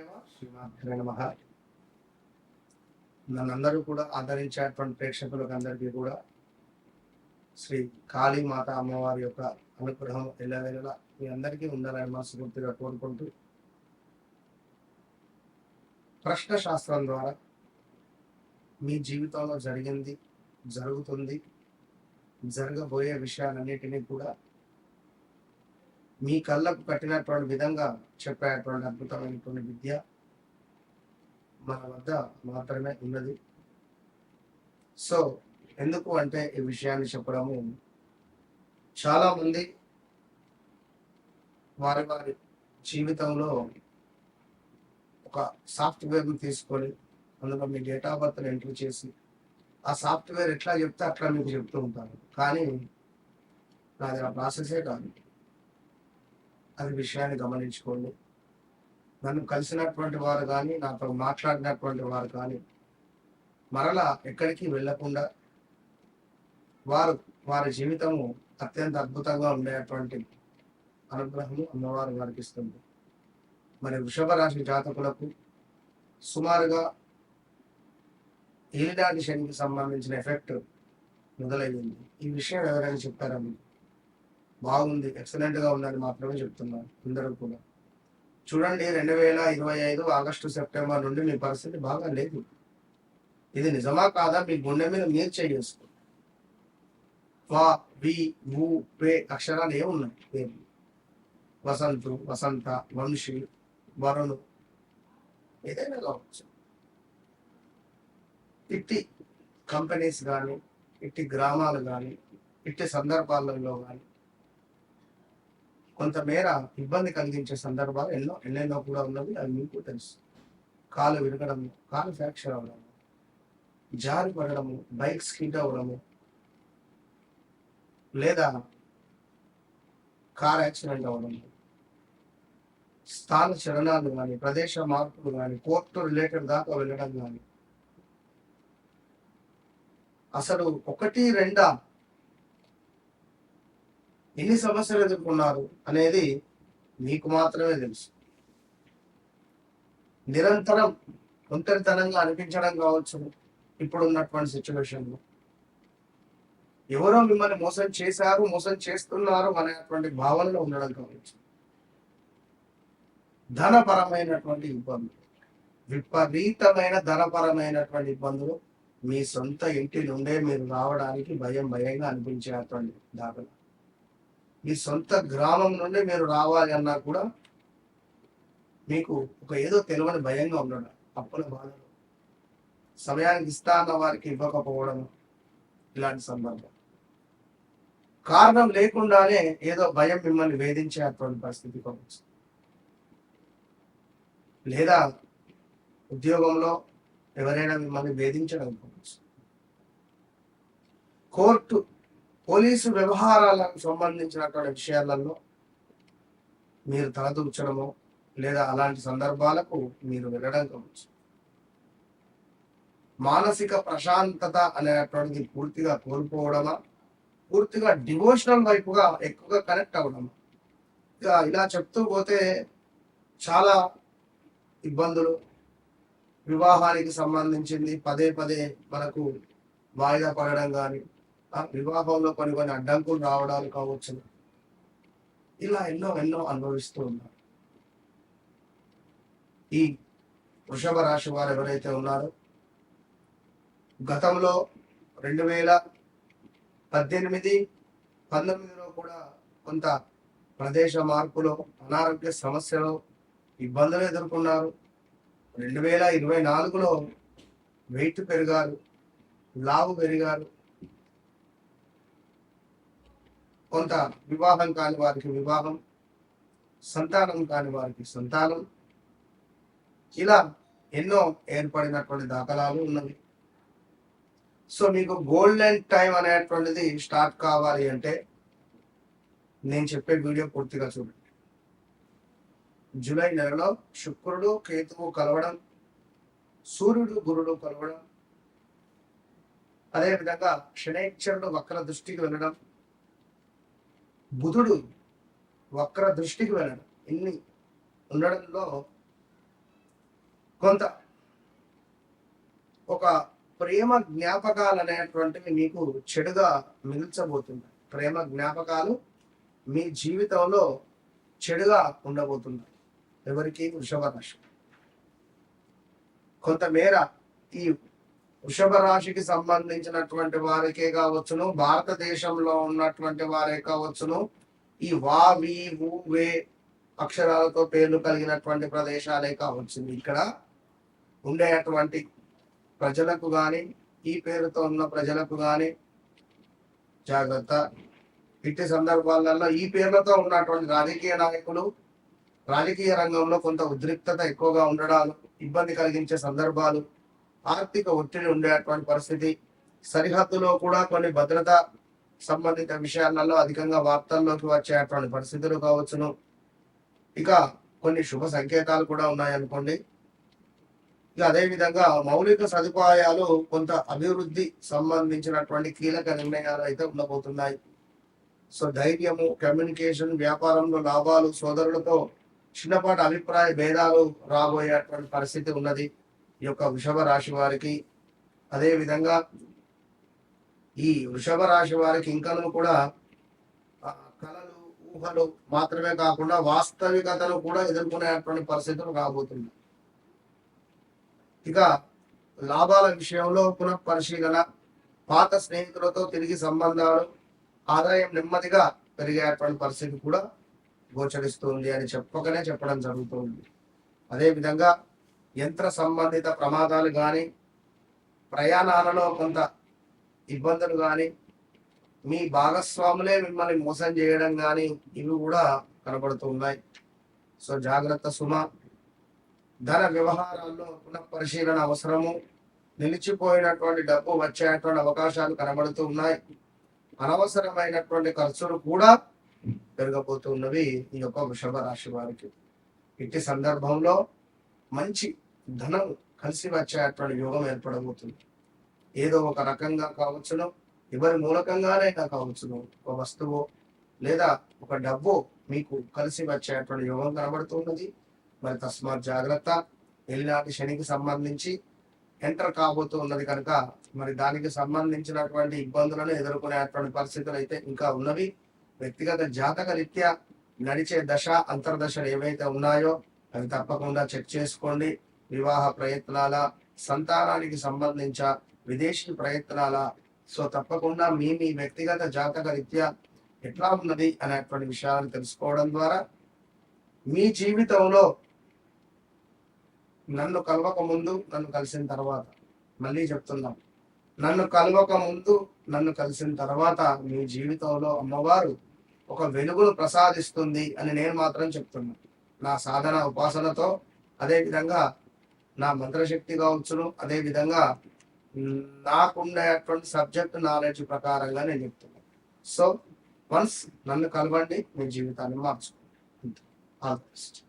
గురుదేవ శ్రీమాత్రే నమః. నన్నందరూ కూడా ఆదరించేటువంటి ప్రేక్షకులకు అందరికీ కూడా శ్రీ కాళీమాత అమ్మవారి యొక్క అనుగ్రహం ఎల్లవేళలా మీ అందరికీ ఉండాలని మనస్ఫూర్తిగా కోరుకుంటూ, ప్రశ్న శాస్త్రం ద్వారా మీ జీవితంలో జరిగింది, జరుగుతుంది, జరగబోయే విషయాలన్నిటినీ కూడా మీ కళ్ళకు కట్టినటువంటి విధంగా చెప్పేటువంటి అద్భుతమైనటువంటి విద్య మన వద్ద మాత్రమే ఉన్నది. సో ఎందుకు అంటే ఈ విషయాన్ని చెప్పడము, చాలా మంది వారి వారి జీవితంలో ఒక సాఫ్ట్వేర్ని తీసుకొని అందులో మీ డేట్ ఆఫ్ బర్త్ని ఎంట్రీ చేసి ఆ సాఫ్ట్వేర్ ఎట్లా చెప్తే అట్లా మీకు చెప్తూ ఉంటారు. కానీ నాది ఆ ప్రాసెసే కాదు. అది విషయాన్ని గమనించుకోండి. నన్ను కలిసినటువంటి వారు కానీ, నాతో మాట్లాడినటువంటి వారు కానీ మరలా ఎక్కడికి వెళ్ళకుండా వారు వారి జీవితము అత్యంత అద్భుతంగా ఉండేటువంటి అనుగ్రహము అమ్మవారు వారికి ఇస్తుంది. మరి వృషభ రాశి జాతకులకు సుమారుగా ఏలినాటి శనికి సంబంధించిన ఎఫెక్ట్ మొదలయ్యింది. ఈ విషయం ఎవరైనా చెప్పారా? బాగుంది, ఎక్సలెంట్గా ఉందని మాత్రమే చెప్తున్నారు అందరూ కూడా. చూడండి, 2025 ఆగస్టు సెప్టెంబర్ నుండి మీ పరిస్థితి బాగా లేదు. ఇది నిజమా కాదా మీ గుండె మీద మీరు చేసుకో. వా వి వు పే అక్షరాలు ఏమున్నాయి పేర్లు? వసంతు, వసంత, వంశీ, వరుణు, ఏదైనా కావచ్చు. ఇట్టి కంపెనీస్ కానీ, ఇట్టి గ్రామాలు కానీ, ఇట్టి సందర్భాలలో కానీ కొంతమేర ఇబ్బంది కలిగించే సందర్భాలు ఎన్నెన్నో కూడా ఉన్నవి. అవి మీకు తెలుసు. కాలు విరగడము, కాలు ఫ్రాక్చర్ అవ్వడము, జారి పడడము, బైక్ స్కిడ్ అవ్వడము, లేదా కార్ యాక్సిడెంట్ అవ్వడము, స్థాన చలనాలు కానీ, ప్రదేశ మార్పులు కానీ, కోర్టు రిలేటెడ్ దాకా వెళ్ళడం కానీ, అసలు ఒకటి రెండా ఎన్ని సమస్యలు ఎదుర్కొన్నారు అనేది మీకు మాత్రమే తెలుసు. నిరంతరం ఒంటరితనంగా అనిపించడం కావచ్చు, ఇప్పుడున్నటువంటి సిచ్యువేషన్లో ఎవరో మిమ్మల్ని మోసం చేశారు, మోసం చేస్తున్నారు అనేటువంటి భావనలో ఉండడం కావచ్చు. ధనపరమైనటువంటి ఇబ్బందులు, విపరీతమైన ధనపరమైనటువంటి ఇబ్బందులు మీ సొంత ఇంటి నుండే మీరు రావడానికి భయంగా అనిపించేటువంటి దాఖలు. మీ సొంత గ్రామం నుండి మీరు రావాలి అన్నా కూడా మీకు ఒక ఏదో తెలియని భయంగా ఉండడం, అప్పుల బాధలు, సమయానికి ఇస్తా అన్న వారికి ఇవ్వకపోవడం, ఇలాంటి సందర్భం. కారణం లేకుండానే ఏదో భయం మిమ్మల్ని వేధించేటువంటి పరిస్థితి కావచ్చు. లేదా ఉద్యోగంలో ఎవరైనా మిమ్మల్ని వేధించడం కావచ్చు. కోర్టు, పోలీసు వ్యవహారాలకు సంబంధించినటువంటి విషయాలలో మీరు తలదూర్చడము, లేదా అలాంటి సందర్భాలకు మీరు వెళ్ళడం కావచ్చు. మానసిక ప్రశాంతత అనేటువంటిది పూర్తిగా కోల్పోవడమా, పూర్తిగా డివోషనల్ వైపుగా ఎక్కువగా కనెక్ట్ అవ్వడమా, ఇక ఇలా చెప్తూ పోతే చాలా ఇబ్బందులు. వివాహానికి సంబంధించింది పదే మనకు వాయిదా పడడం కానీ, వివాహంలో కొన్ని అడ్డంకులు రావడాలు కావచ్చు. ఇలా ఎన్నో అనుభవిస్తూ ఉన్నారు. ఈ వృషభ రాశి వారు ఎవరైతే ఉన్నారో, గతంలో 2018-19లో కూడా కొంత ప్రదేశ మార్పులో, అనారోగ్య సమస్యలో ఇబ్బందులు ఎదుర్కొన్నారు. 2024లో వెయిట్ పెరిగారు, లావు పెరిగారు. కొంత వివాహం కాని వారికి వివాహం, సంతానం కాని వారికి సంతానం, ఇలా ఎన్నో ఏర్పడినటువంటి దాఖలాలు ఉన్నవి. సో మీకు గోల్డెన్ టైం అనేటువంటిది స్టార్ట్ కావాలి అంటే నేను చెప్పే వీడియో పూర్తిగా చూడండి. జూలై నెలలో శుక్రుడు కేతువు కలవడం, సూర్యుడు గురుడు కలవడం, అదేవిధంగా శనైశ్వరుడు వక్ర దృష్టికి వెళ్ళడం, బుధుడు వక్ర దృష్టికి వెళ్ళడం, ఇన్ని ఉండడంలో కొంత ఒక ప్రేమ జ్ఞాపకాలు అనేటువంటివి మీకు చెడుగా మిగిల్చబోతున్నాయి. ప్రేమ జ్ఞాపకాలు మీ జీవితంలో చెడుగా ఉండబోతున్నాయి. ఎవరికి? వృషభ రాశి. కొంతమేర ఈ వృషభ రాశికి సంబంధించినటువంటి వారికే కావచ్చును, భారతదేశంలో ఉన్నటువంటి వారే కావచ్చును, ఈ వా వి వు వే అక్షరాలతో పేర్లు కలిగినటువంటి ప్రదేశాలే కావచ్చు. ఇక్కడ ఉండేటువంటి ప్రజలకు కానీ, ఈ పేరుతో ఉన్న ప్రజలకు కానీ జాగ్రత్త. ఇట్టి సందర్భాలలో ఈ పేర్లతో ఉన్నటువంటి రాజకీయ నాయకులు రాజకీయ రంగంలో కొంత ఉద్రిక్తత ఎక్కువగా ఉండడాలు, ఇబ్బంది కలిగించే సందర్భాలు, ఆర్థిక ఒత్తిడి ఉండేటువంటి పరిస్థితి, సరిహద్దులో కూడా కొన్ని భద్రత సంబంధిత విషయాలలో అధికంగా వార్తల్లోకి వచ్చేటువంటి పరిస్థితులు కావచ్చును. ఇక కొన్ని శుభ సంకేతాలు కూడా ఉన్నాయనుకోండి. ఇక అదే విధంగా మౌలిక సదుపాయాలు కొంత అభివృద్ధి సంబంధించినటువంటి కీలక నిర్ణయాలు అయితే ఉండబోతున్నాయి. సో ధైర్యము, కమ్యూనికేషన్, వ్యాపారంలో లాభాలు, సోదరులతో చిన్నపాటి అభిప్రాయ భేదాలు రాబోయేటువంటి పరిస్థితి ఉన్నది ఈ యొక్క వృషభ రాశి వారికి. అదే విధంగా ఈ వృషభ రాశి వారికి ఇంకనూ కూడా కళలు, ఊహలు మాత్రమే కాకుండా వాస్తవికతను కూడా ఎదుర్కొనేటువంటి పరిస్థితులు రాబోతుంది. ఇక లాభాల విషయంలో పునఃపరిశీలన, పాత స్నేహితులతో తిరిగి సంబంధాలు, ఆదాయం నెమ్మదిగా పెరిగేటువంటి పరిస్థితి కూడా గోచరిస్తుంది అని చెప్పడం జరుగుతుంది. అదేవిధంగా యంత్ర సంబంధిత ప్రమాదాలు కానీ, ప్రయాణాలలో కొంత ఇబ్బందులు కానీ, మీ భాగస్వాములే మిమ్మల్ని మోసం చేయడం కానీ ఇవి కూడా కనబడుతున్నాయి. సో జాగ్రత్త సుమ. ధన వ్యవహారాల్లో పునఃపరిశీలన అవసరము. నిలిచిపోయినటువంటి డబ్బు వచ్చేటువంటి అవకాశాలు కనబడుతూ ఉన్నాయి. అనవసరమైనటువంటి ఖర్చులు కూడా పెరగబోతున్నవి ఈ యొక్క వృషభ రాశి వారికి. ఇట్టి సందర్భంలో మంచి ధనం కలిసి వచ్చేటువంటి యోగం ఏర్పడబోతుంది. ఏదో ఒక రకంగా కావచ్చును, ఎవరి మూలకంగానైనా కావచ్చును, ఒక వస్తువు లేదా ఒక డబ్బు మీకు కలిసి వచ్చేటువంటి యోగం కనబడుతున్నది. మరి తస్మాత్ జాగ్రత్త. ఎల్లినాటి శనికి సంబంధించి ఎంటర్ కాబోతూ ఉన్నది కనుక మరి దానికి సంబంధించినటువంటి ఇబ్బందులను ఎదుర్కొనేటువంటి పరిస్థితులు అయితే ఇంకా ఉన్నవి. వ్యక్తిగత జాతక రీత్యా నడిచే దశ, అంతర్దశలు ఏవైతే ఉన్నాయో అవి తప్పకుండా చెక్ చేసుకోండి. వివాహ ప్రయత్నాల, సంతానానికి సంబంధించ విదేశీ ప్రయత్నాల, సో తప్పకుండా మీ వ్యక్తిగత జాతక రీత్యా ఎట్లా ఉన్నది అనేటువంటి విషయాలను తెలుసుకోవడం ద్వారా మీ జీవితంలో నన్ను కలవక ముందు, నన్ను కలిసిన తర్వాత, మళ్ళీ చెప్తున్నాం, నన్ను కలవక ముందు, నన్ను కలిసిన తర్వాత మీ జీవితంలో అమ్మవారు ఒక వెలుగును ప్రసాదిస్తుంది అని నేను మాత్రం చెప్తున్నాను. నా సాధన ఉపాసనతో, అదే విధంగా నా మంత్రశక్తి కావచ్చును, అదే విధంగా నాకుండేటువంటి సబ్జెక్ట్ నాలెడ్జ్ ప్రకారంగా నేను చెప్తున్నాను. సో వన్స్ నన్ను కలవండి, మీ జీవితాన్ని మార్చుకోండి. All the best.